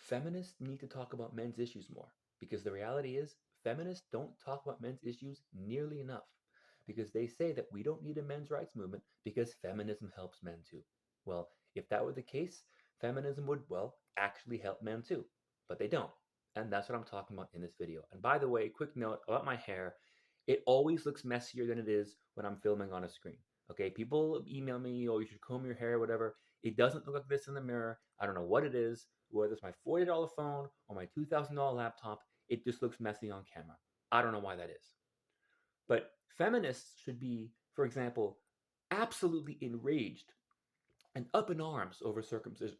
Feminists need to talk about men's issues more because the reality is feminists don't talk about men's issues nearly enough because they say that we don't need a men's rights movement because feminism helps men too. Well, if that were the case, feminism would, well, actually help men too, but they don't. And that's what I'm talking about in this video. And by the way, quick note about my hair, it always looks messier than it is when I'm filming on a screen. Okay, people email me, oh, you should comb your hair, whatever. It doesn't look like this in the mirror. I don't know what it is, whether it's my $40 phone or my $2,000 laptop, it just looks messy on camera. I don't know why that is. But feminists should be, for example, absolutely enraged and up in arms over circumcision.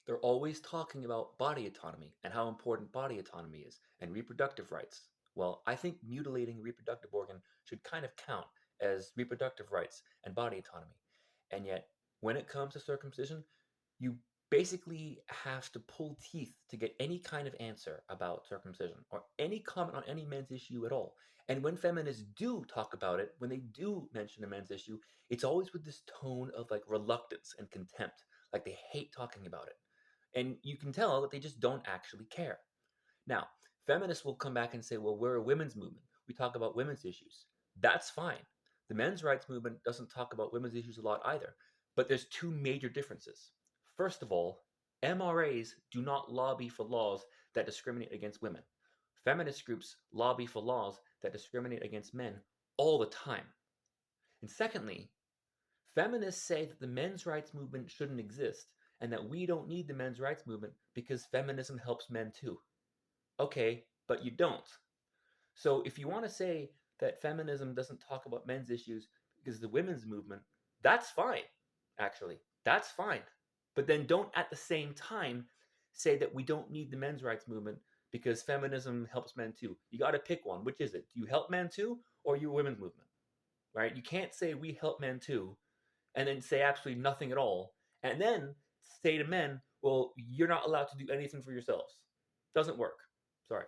They're always talking about body autonomy and how important body autonomy is and reproductive rights. Well, I think mutilating a reproductive organ should kind of count as reproductive rights and body autonomy. And yet, when it comes to circumcision, you basically have to pull teeth to get any kind of answer about circumcision or any comment on any men's issue at all. And when feminists do talk about it, when they do mention a men's issue, it's always with this tone of like reluctance and contempt, like they hate talking about it. And you can tell that they just don't actually care. Now, feminists will come back and say, well, we're a women's movement. We talk about women's issues. That's fine. The men's rights movement doesn't talk about women's issues a lot either. But there's two major differences. First of all, MRAs do not lobby for laws that discriminate against women. Feminist groups lobby for laws that discriminate against men all the time. And secondly, feminists say that the men's rights movement shouldn't exist and that we don't need the men's rights movement because feminism helps men too. Okay, but you don't. So if you want to say that feminism doesn't talk about men's issues because the women's movement, that's fine, actually. That's fine. But then don't at the same time say that we don't need the men's rights movement because feminism helps men too. You got to pick one. Which is it? Do you help men too or you women's movement? Right? You can't say we help men too and then say absolutely nothing at all and then say to men, well, you're not allowed to do anything for yourselves. Doesn't work. Sorry.